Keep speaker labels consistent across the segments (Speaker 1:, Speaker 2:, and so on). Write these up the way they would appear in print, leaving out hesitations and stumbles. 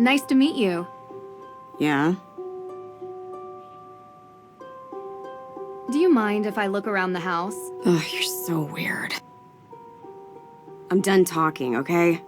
Speaker 1: Nice to meet you.
Speaker 2: Yeah?
Speaker 1: Do you mind if I look around the house?
Speaker 2: Ugh, you're so weird. I'm done talking, okay?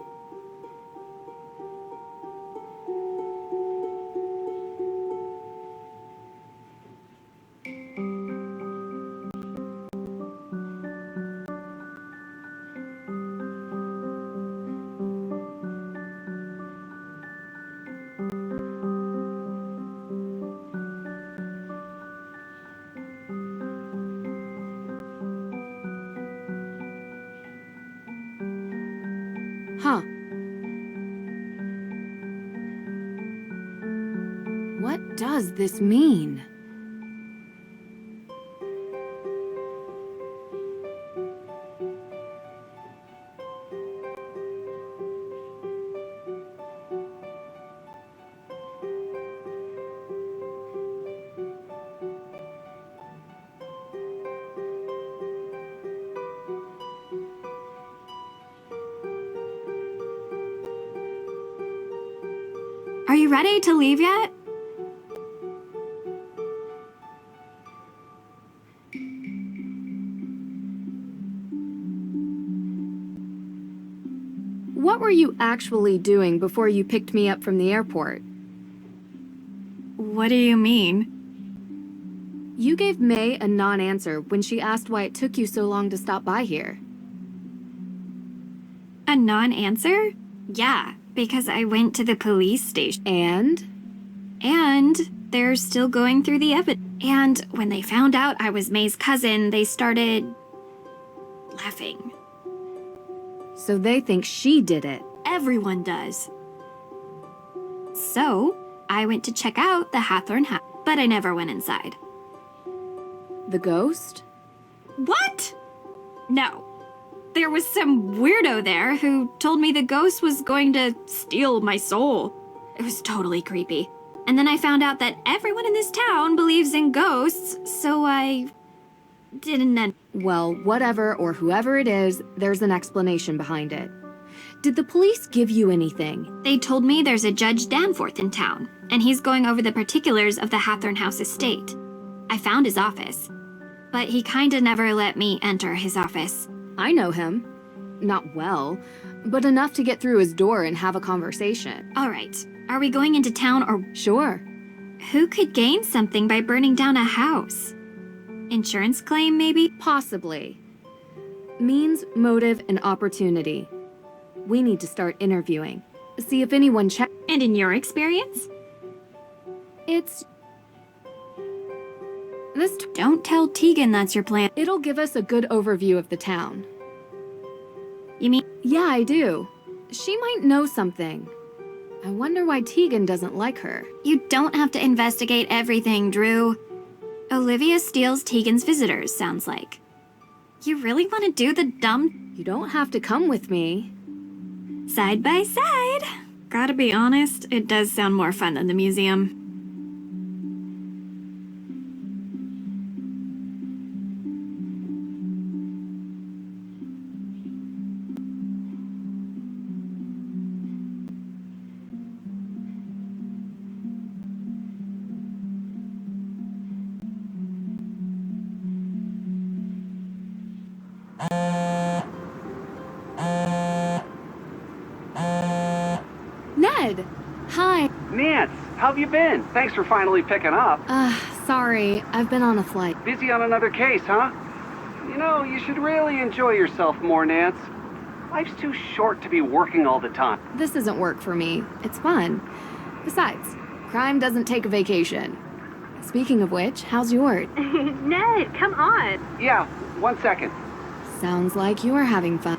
Speaker 1: Huh. What does this mean?
Speaker 3: Are you ready to leave yet?
Speaker 1: What were you actually doing before you picked me up from the airport?
Speaker 3: What do you mean?
Speaker 1: You gave May a non-answer when she asked why it took you so long to stop by here.
Speaker 3: A non-answer? Yeah, because I went to the police station.
Speaker 1: And
Speaker 3: They're still going through the evidence. And when they found out I was May's cousin, they started laughing.
Speaker 1: so they think she did it.
Speaker 3: Everyone does. So, I went to check out the Hathorn house, but I never went inside.
Speaker 1: The ghost?
Speaker 3: What? No. There was some weirdo there who told me the ghost was going to steal my soul. It was totally creepy. And then I found out that everyone in this town believes in ghosts, so I didn't.
Speaker 1: Well, whatever or whoever it is, there's an explanation behind it. Did the police give you anything?
Speaker 3: They told me there's a Judge Danforth in town, and he's going over the particulars of the Hathorn House estate. I found his office, but he kinda never let me enter his office.
Speaker 1: I know him. Not well, but enough to get through his door and have a conversation.
Speaker 3: All right, are we going into town or
Speaker 1: Sure.
Speaker 3: who could gain something by burning down a house? Insurance claim, maybe?
Speaker 1: Possibly. Means, motive, and opportunity. We need to start interviewing. See if anyone
Speaker 3: And in your experience?
Speaker 1: It's...
Speaker 3: Don't tell Tegan that's your plan.
Speaker 1: It'll give us a good overview of the town.
Speaker 3: You mean
Speaker 1: Yeah, I do. She might know something. I wonder why Tegan doesn't like her.
Speaker 3: you don't have to investigate everything, Drew? Olivia steals Tegan's visitors, sounds like. You really want to do the dumb
Speaker 1: You don't have to come with me.
Speaker 3: side by side? Gotta be honest, it does sound more fun than the museum.
Speaker 1: Ned! Hi.
Speaker 4: Nance, how have you been? Thanks for finally picking up.
Speaker 1: Sorry. I've been on a flight.
Speaker 4: Busy on another case, huh? You know, you should really enjoy yourself more, Nance. Life's too short to be working all the time.
Speaker 1: This isn't work for me. It's fun. Besides, crime doesn't take a vacation. Speaking of which, how's yours?
Speaker 5: Ned, come on.
Speaker 4: Yeah, 1 second.
Speaker 1: Sounds like you're having fun.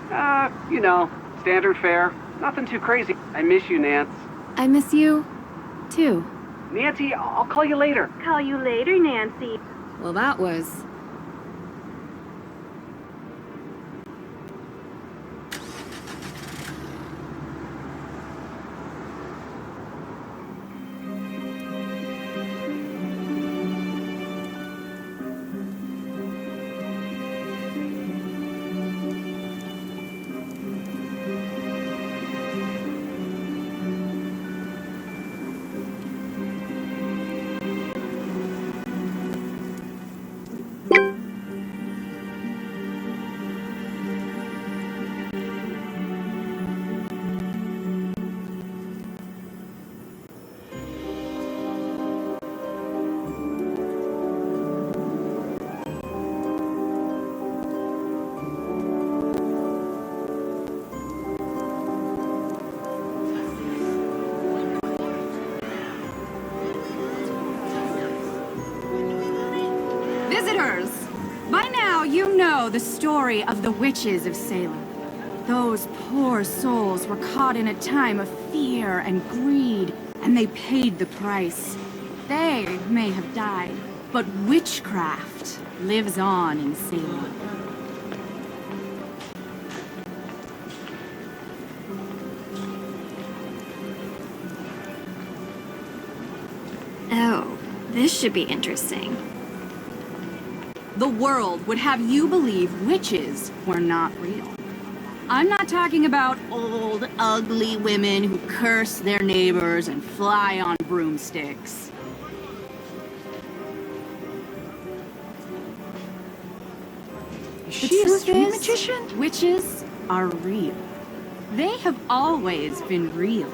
Speaker 4: You know, standard fare. Nothing too crazy. I miss you, Nance.
Speaker 1: I miss you, too.
Speaker 4: Nancy, I'll call you later.
Speaker 5: Call you later, Nancy.
Speaker 1: Well, that was...
Speaker 6: Visitors! By now, you know the story of the witches of Salem. Those poor souls were caught in a time of fear and greed, and they paid the price. They may have died, but witchcraft lives on in Salem.
Speaker 3: Oh, this should be interesting.
Speaker 6: The world would have you believe witches were not real. I'm not talking about old, ugly women who curse their neighbors and fly on broomsticks. The truth is, witches are real. They have always been real.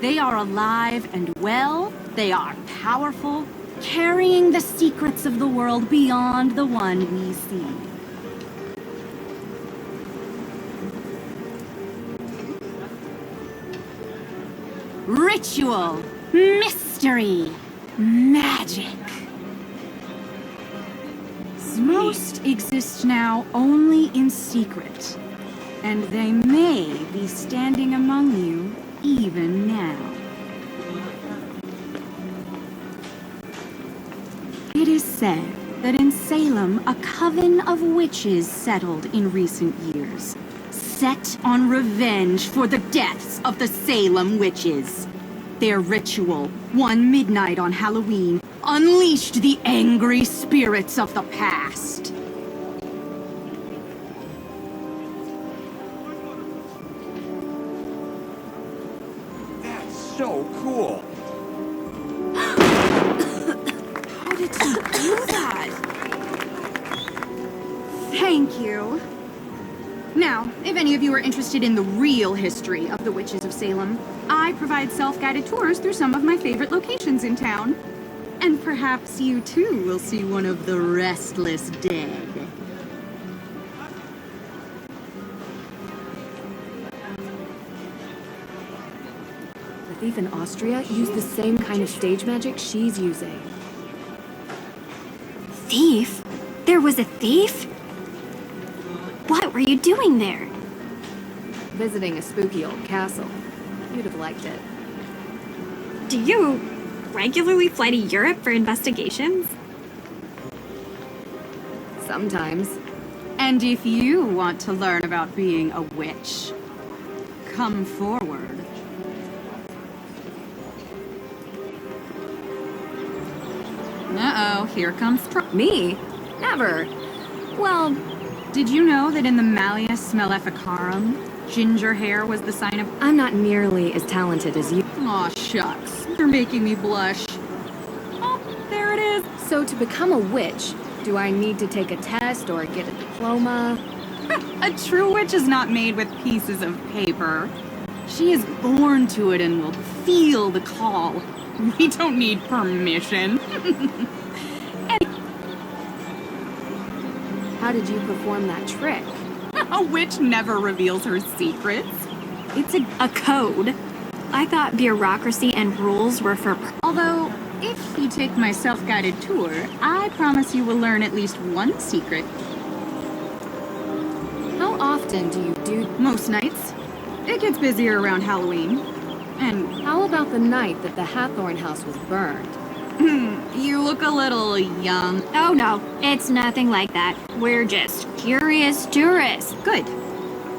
Speaker 6: They are alive and well. They are powerful, carrying the secrets of the world beyond the one we see. Ritual, mystery, magic. Most exist now only in secret, and they may be standing among you even now. It is said that in Salem, a coven of witches settled in recent years, set on revenge for the deaths of the Salem witches. Their ritual, one midnight on Halloween, unleashed the angry spirits of the past.
Speaker 7: That's so cool.
Speaker 6: How did you do that? Thank you. Now, if any of you are interested in the real history of the Witches of Salem, I provide self-guided tours through some of my favorite locations in town. And perhaps you too will see one of the restless dead.
Speaker 1: The thief in Austria used the same kind of stage magic she's using.
Speaker 3: Thief? There was a thief? What were you doing there?
Speaker 1: Visiting a spooky old castle. You'd have liked it.
Speaker 3: Do you regularly fly to Europe for investigations?
Speaker 1: Sometimes.
Speaker 6: And if you want to learn about being a witch, come forward. Uh-oh, here comes trouble.
Speaker 1: Me? Never. Well,
Speaker 6: Did you know that in the Malleus Maleficarum, ginger hair was the sign of...
Speaker 1: I'm not nearly as talented as you.
Speaker 6: Aw, shucks. You're making me blush. Oh, there it is.
Speaker 1: So to become a witch, do I need to take a test or get a diploma?
Speaker 6: A true witch is not made with pieces of paper. She is born to it and will feel the call. We don't need permission.
Speaker 1: How did you perform that trick?
Speaker 6: A witch never reveals her secrets.
Speaker 3: It's a code. I thought bureaucracy and rules were for...
Speaker 6: Although, if you take my self-guided tour, I promise you will learn at least one secret.
Speaker 1: How often do you do...
Speaker 6: Most nights. It gets busier around Halloween. And
Speaker 1: How about the night that the Hathorn house was burned?
Speaker 6: you look a little young.
Speaker 3: Oh no, it's nothing like that. We're just curious tourists.
Speaker 6: Good.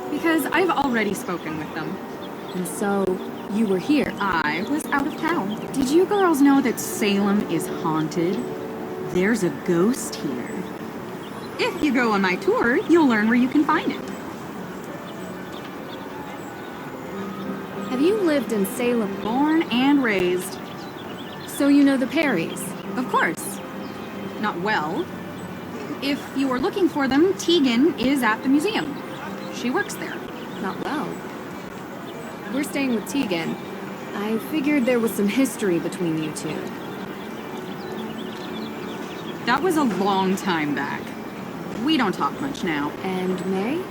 Speaker 6: Because I've already spoken with them.
Speaker 1: And so, you were here.
Speaker 6: I was out of town. Did you girls know that Salem is haunted? There's a ghost here. If you go on my tour, you'll learn where you can find it.
Speaker 1: Have you lived in Salem?
Speaker 6: Born and raised.
Speaker 1: So you know the Perrys?
Speaker 6: Of course. Not well. If you were looking for them, Tegan is at the museum. She works there.
Speaker 1: Not well. We're staying with Tegan. I figured there was some history between you two.
Speaker 6: That was a long time back. We don't talk much now.
Speaker 1: And May?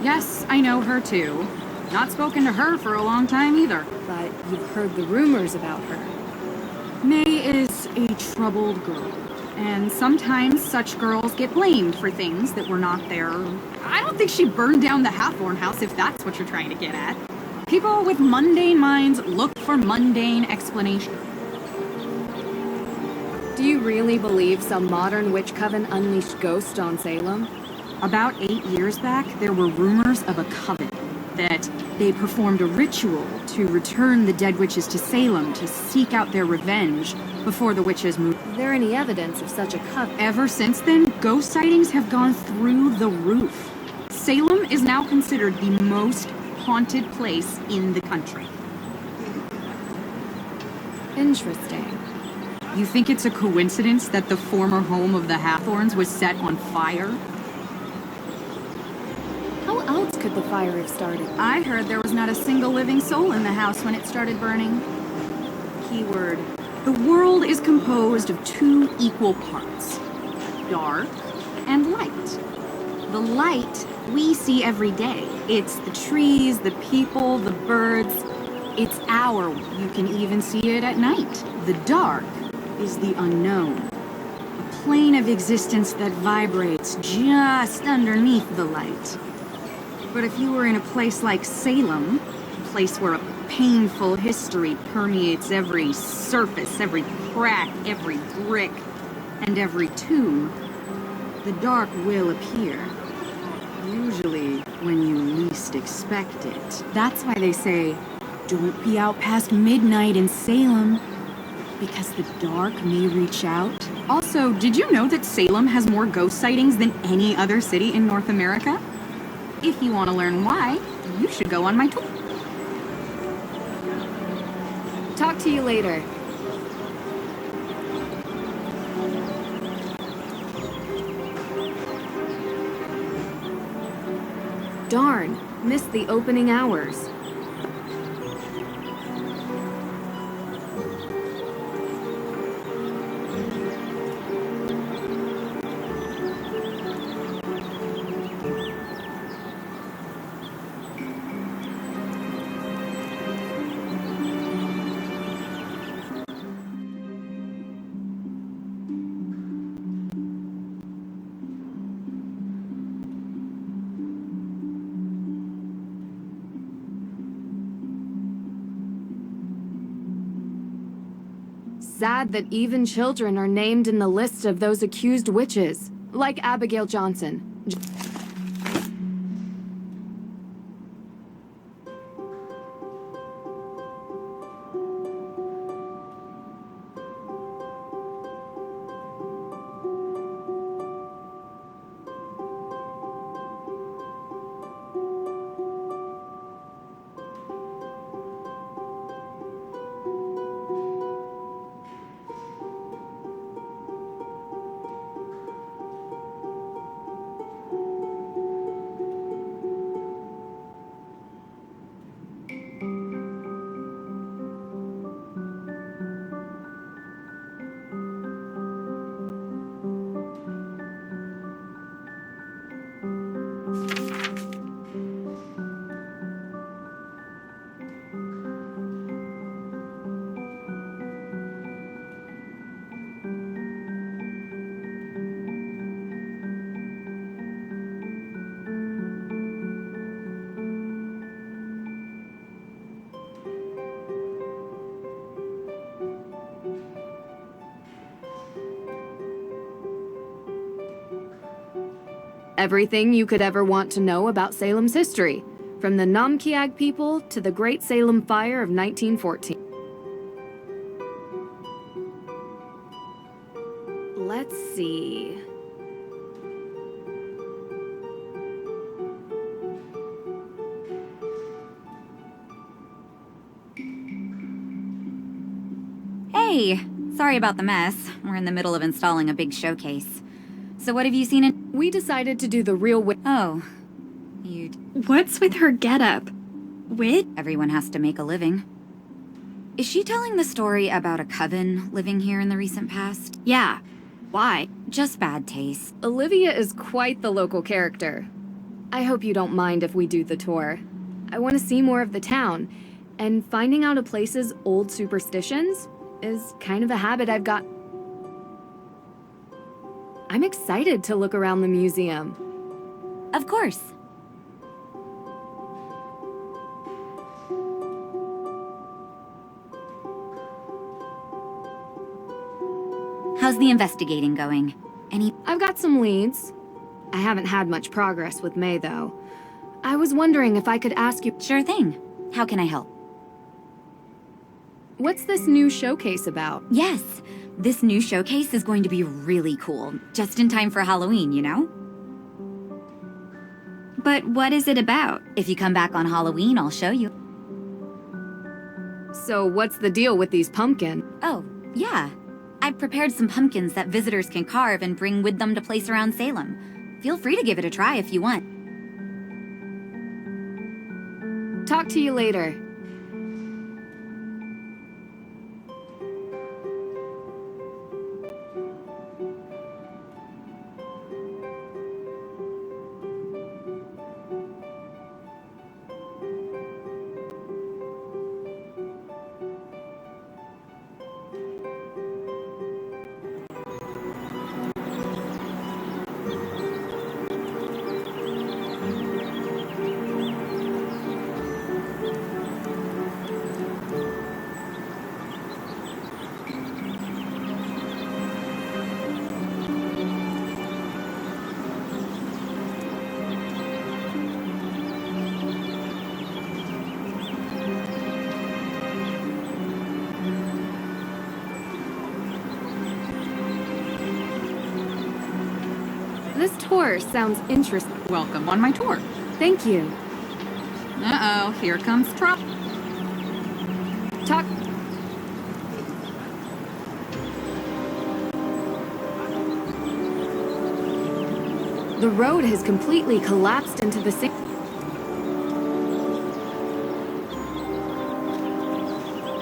Speaker 6: Yes, I know her too. Not spoken to her for a long time either.
Speaker 1: But you've heard the rumors about her.
Speaker 6: May is a troubled girl. And sometimes such girls get blamed for things that were not their... I don't think she burned down the Hathorn house, if that's what you're trying to get at. People with mundane minds look for mundane explanations.
Speaker 1: Do you really believe some modern witch coven unleashed ghosts on Salem?
Speaker 6: About 8 years back, there were rumors of a coven that they performed a ritual to return the dead witches to Salem to seek out their revenge before the witches moved.
Speaker 1: Is there any evidence of such a coven?
Speaker 6: Ever since then, ghost sightings have gone through the roof. Salem is now considered the most haunted place in the country.
Speaker 1: Interesting.
Speaker 6: You think it's a coincidence that the former home of the Hathorns was set on fire?
Speaker 1: How else could the fire have started?
Speaker 6: I heard there was not a single living soul in the house when it started burning. Keyword. The world is composed of 2 equal parts. Dark and light. The light we see every day. It's the trees, the people, the birds. It's our. You can even see it at night. The dark is the unknown. A plane of existence that vibrates just underneath the light. But if you were in a place like Salem, a place where a painful history permeates every surface, every crack, every brick, and every tomb, the dark will appear. Usually when you least expect it. That's why they say, don't be out past midnight in Salem, because the dark may reach out. Also, did you know that Salem has more ghost sightings than any other city in North America? If you want to learn why, you should go on my tour.
Speaker 1: Talk to you later. Darn, missed the opening hours. Sad that even children are named in the list of those accused witches, like Abigail Johnson. Everything you could ever want to know about Salem's history, from the Namkiag people to the Great Salem Fire of 1914. Let's see.
Speaker 8: Hey, sorry about the mess. We're in the middle of installing a big showcase. So what have you seen in...
Speaker 1: We decided to do the real
Speaker 8: Oh, you...
Speaker 3: What's with her getup? Wit?
Speaker 8: Everyone has to make a living. Is she telling the story about a coven living here in the recent past?
Speaker 3: Yeah. Why?
Speaker 8: Just bad taste.
Speaker 1: Olivia is quite the local character. I hope you don't mind if we do the tour. I want to see more of the town, and finding out a place's old superstitions is kind of a habit I've got. I'm excited to look around the museum.
Speaker 8: Of course. How's the investigating going?
Speaker 1: I've got some leads. I haven't had much progress with May, though. I was wondering if I could ask you...
Speaker 8: Sure thing. How can I help?
Speaker 1: What's this new showcase about?
Speaker 8: Yes, this new showcase is going to be really cool. Just in time for Halloween, you know?
Speaker 3: But what is it about?
Speaker 8: If you come back on Halloween, I'll show you.
Speaker 1: So what's the deal with these pumpkins?
Speaker 8: Oh, yeah. I've prepared some pumpkins that visitors can carve and bring with them to place around Salem. Feel free to give it a try if you want.
Speaker 1: Talk to you later. This tour sounds interesting.
Speaker 6: Welcome on my tour.
Speaker 1: Thank you.
Speaker 6: Uh-oh, here comes trouble.
Speaker 1: Talk... The road has completely collapsed into the sink.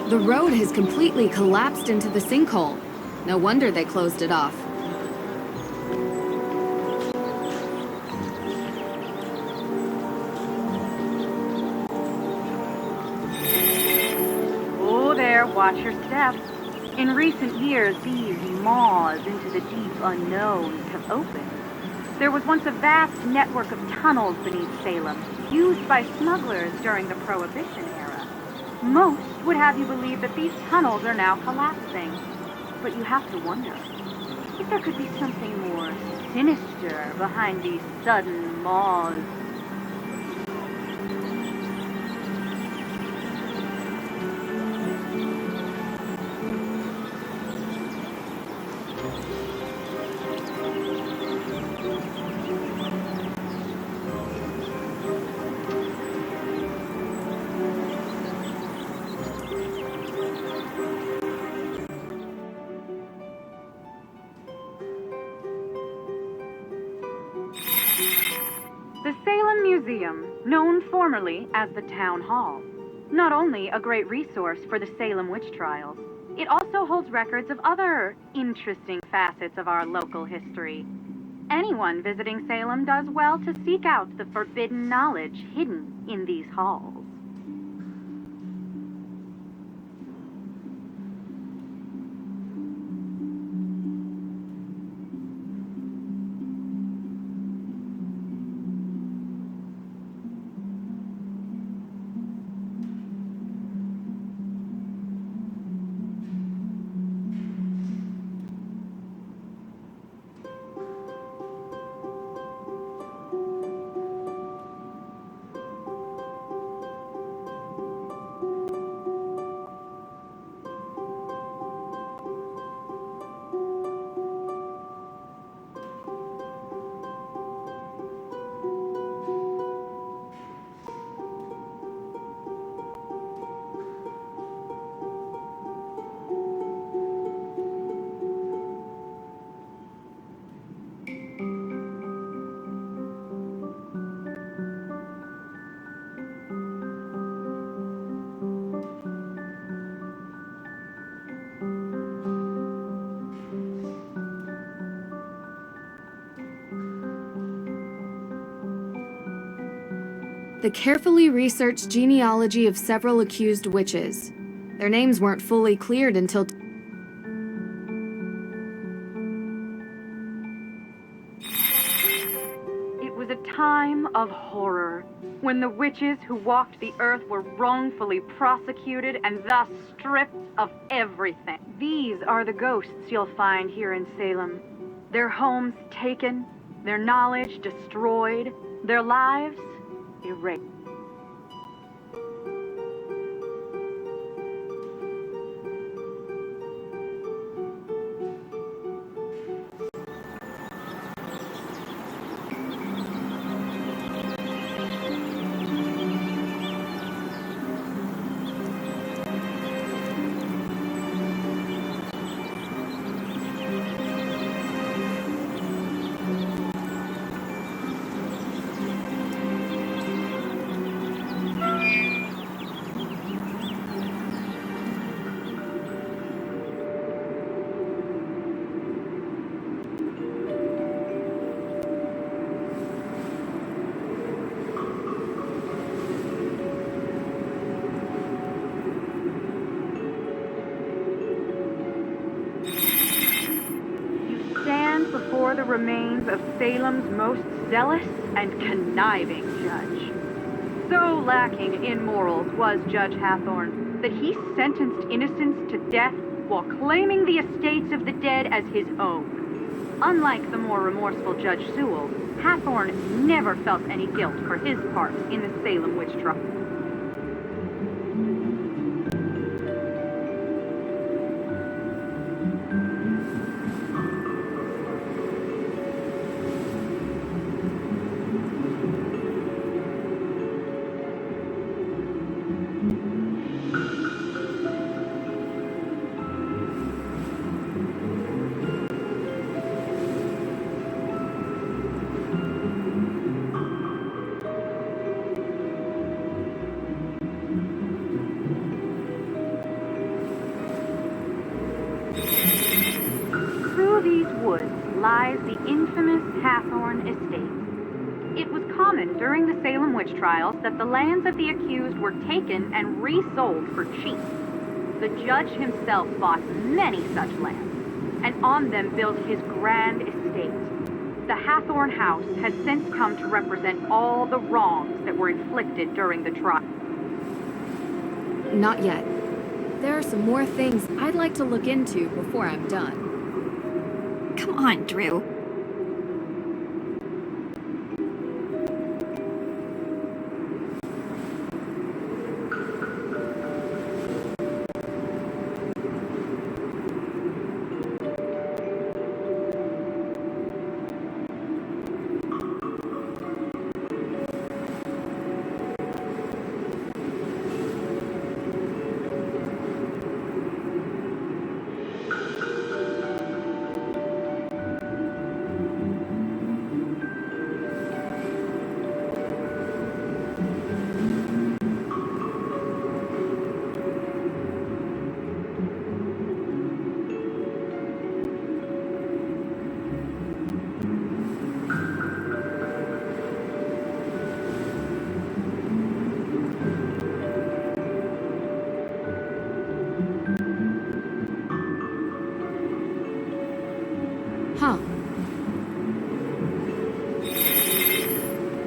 Speaker 1: The road has completely collapsed into the sinkhole. No wonder they closed it off.
Speaker 5: Oh there, watch your step. In recent years, these maws into the deep unknowns have opened. There was once a vast network of tunnels beneath Salem, used by smugglers during the Prohibition era. Most would have you believe that these tunnels are now collapsing. But you have to wonder if there could be something more sinister behind these sudden maws. The Salem Museum, known formerly as the Town Hall. Not only a great resource for the Salem witch trials, it also holds records of other interesting facets of our local history. Anyone visiting Salem does well to seek out the forbidden knowledge hidden in these halls.
Speaker 1: The carefully researched genealogy of several accused witches. Their names weren't fully cleared until...
Speaker 5: time of horror, when the witches who walked the earth were wrongfully prosecuted and thus stripped of everything. These are the ghosts you'll find here in Salem. Their homes taken, their knowledge destroyed, their lives erased. Before the remains of Salem's most zealous and conniving judge. So lacking in morals was Judge Hathorn that he sentenced innocents to death while claiming the estates of the dead as his own. Unlike the more remorseful Judge Sewell, Hathorn never felt any guilt for his part in the Salem witch trial. Lies the infamous Hathorn estate. It was common during the Salem witch trials that the lands of the accused were taken and resold for cheap. The judge himself bought many such lands, and on them built his grand estate. The Hathorn house has since come to represent all the wrongs that were inflicted during the trial.
Speaker 1: Not yet. There are some more things I'd like to look into before I'm done.
Speaker 3: Come on, Drew.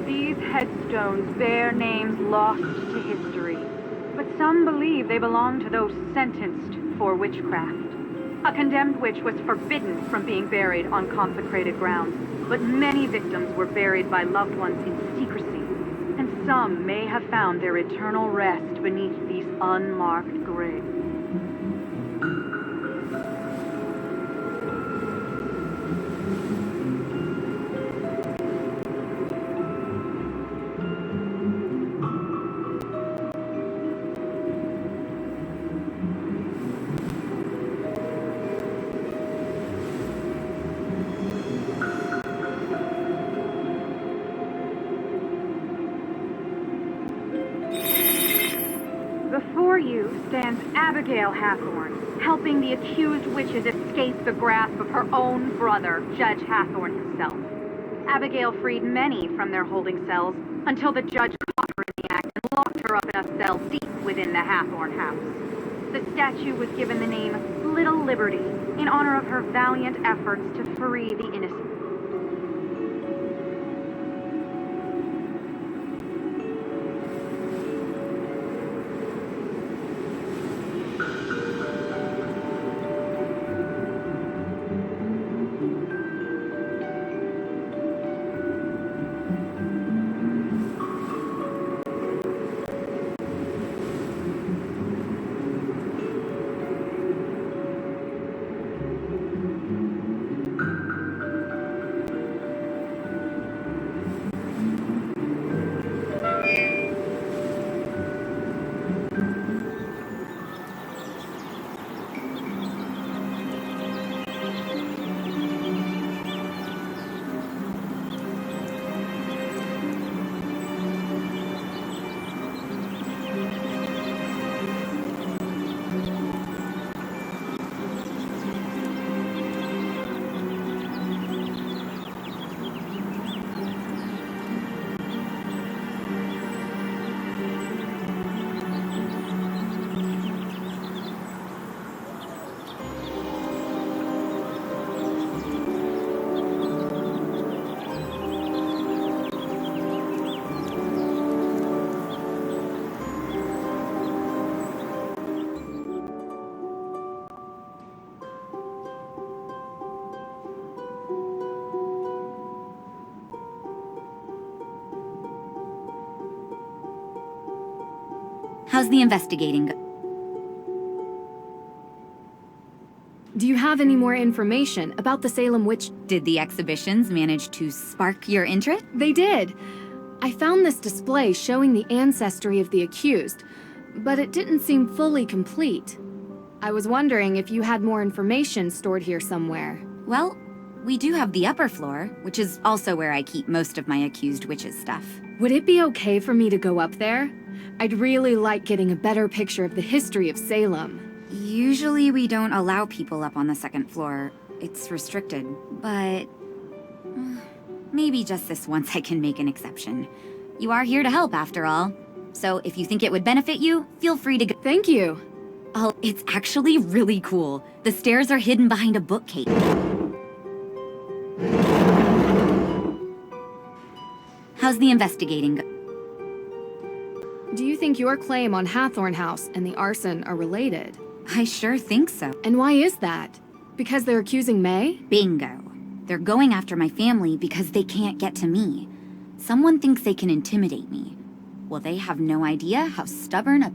Speaker 5: These headstones bear names lost to history, but some believe they belong to those sentenced for witchcraft. A condemned witch was forbidden from being buried on consecrated ground, but many victims were buried by loved ones in secrecy, and some may have found their eternal rest beneath these unmarked graves. Before you stands Abigail Hathorn, helping the accused witches escape the grasp of her own brother, Judge Hathorn himself. Abigail freed many from their holding cells until the judge caught her in the act and locked her up in a cell deep within the Hathorn house. The statue was given the name Little Liberty in honor of her valiant efforts to free the innocent.
Speaker 8: How's the investigating?
Speaker 1: Do you have any more information about the Salem witch?
Speaker 8: Did the exhibitions manage to spark your interest?
Speaker 1: They did. I found this display showing the ancestry of the accused, but it didn't seem fully complete. I was wondering if you had more information stored here somewhere.
Speaker 8: Well, we do have the upper floor, which is also where I keep most of my accused witches' stuff.
Speaker 1: Would it be okay for me to go up there? I'd really like getting a better picture of the history of Salem.
Speaker 8: Usually we don't allow people up on the second floor. It's restricted, but maybe just this once I can make an exception. You are here to help, after all. So if you think it would benefit you, feel free to go.
Speaker 1: Thank you.
Speaker 8: Oh, it's actually really cool. The stairs are hidden behind a bookcase. How's the investigating?
Speaker 1: Do you think your claim on Hathorn House and the arson are related?
Speaker 8: I sure think so.
Speaker 1: And why is that? Because they're accusing May?
Speaker 8: Bingo. They're going after my family because they can't get to me. Someone thinks they can intimidate me. Well, they have no idea how stubborn a...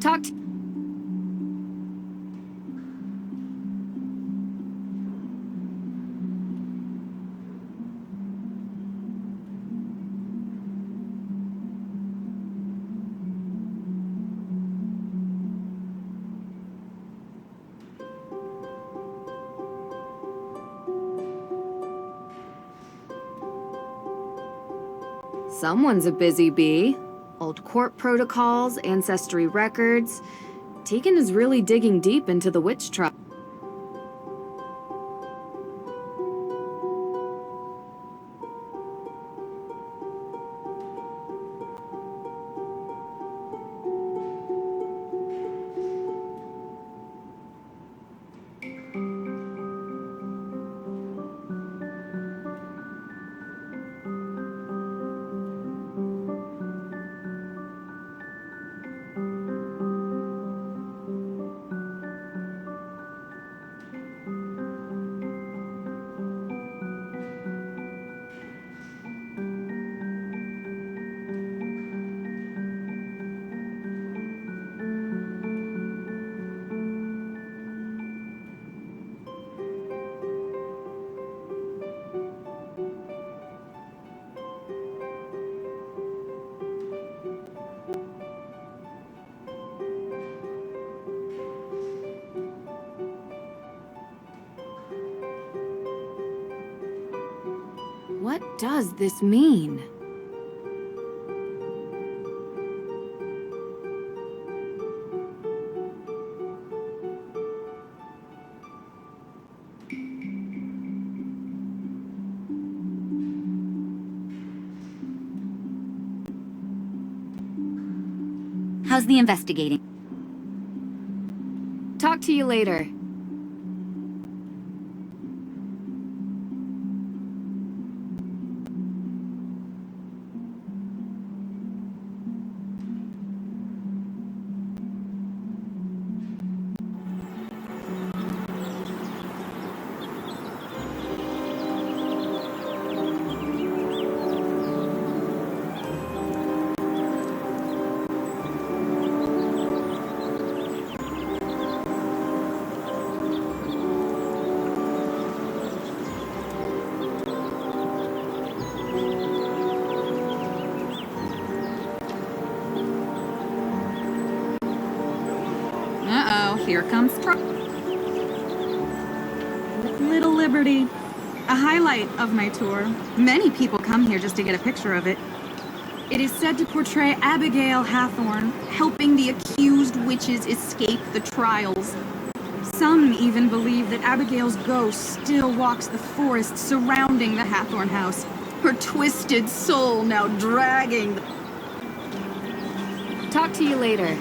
Speaker 1: Talk to... Someone's a busy bee. Old court protocols, ancestry records. Tegan is really digging deep into the witch trial. What does this mean?
Speaker 8: How's the investigating?
Speaker 1: Talk to you later.
Speaker 6: Here comes Little Liberty, a highlight of my tour. Many people come here just to get a picture of it. It is said to portray Abigail Hathorn helping the accused witches escape the trials. Some even believe that Abigail's ghost still walks the forest surrounding the Hathorn house, her twisted soul now dragging.
Speaker 1: Talk to you later.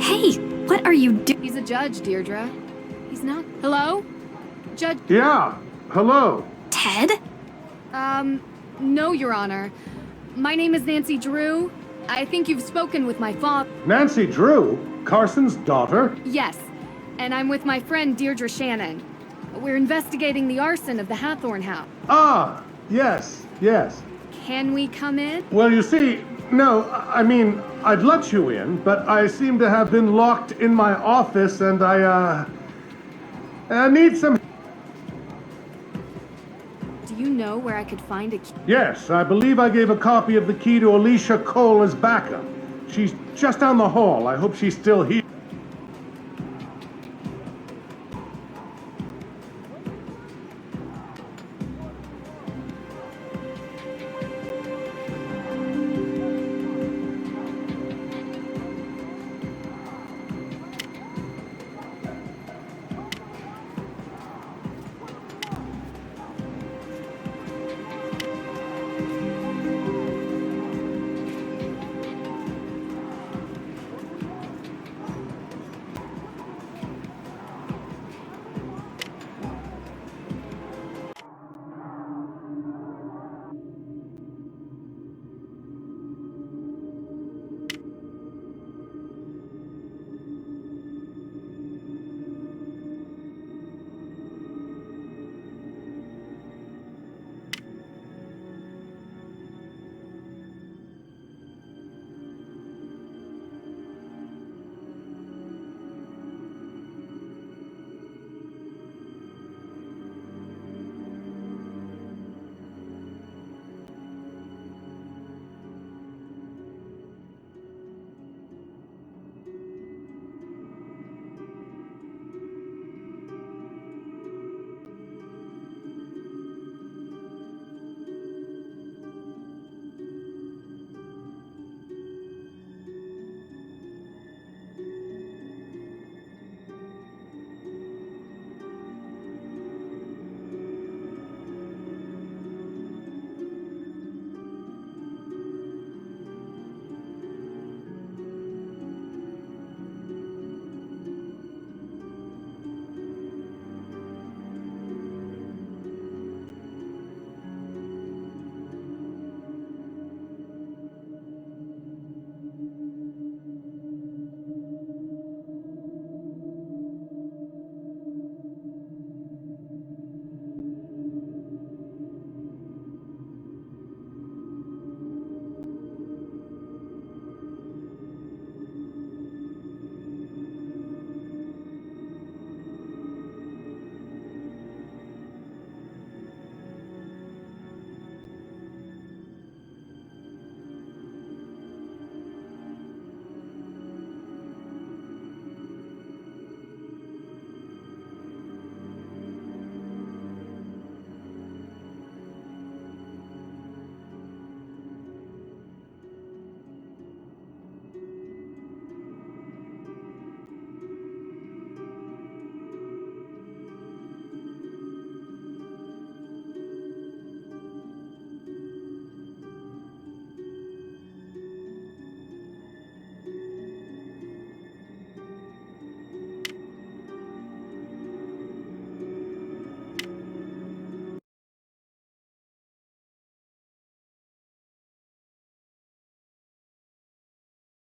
Speaker 3: Hey, what are you doing?
Speaker 1: He's a judge, Deirdre. He's not. Hello? Judge.
Speaker 9: Yeah, hello.
Speaker 3: Ted?
Speaker 1: No, Your Honor. My name is Nancy Drew. I think you've spoken with my father.
Speaker 9: Nancy Drew? Carson's daughter?
Speaker 1: Yes, and I'm with my friend Deirdre Shannon. We're investigating the arson of the Hathorn house.
Speaker 9: Ah, yes, yes.
Speaker 1: Can we come in?
Speaker 9: Well, you see, no, I mean, I'd let you in, but I seem to have been locked in my office and I need some...
Speaker 1: Do you know where I could find a key?
Speaker 9: Yes, I believe I gave a copy of the key to Alicia Cole as backup. She's just down the hall. I hope she's still here.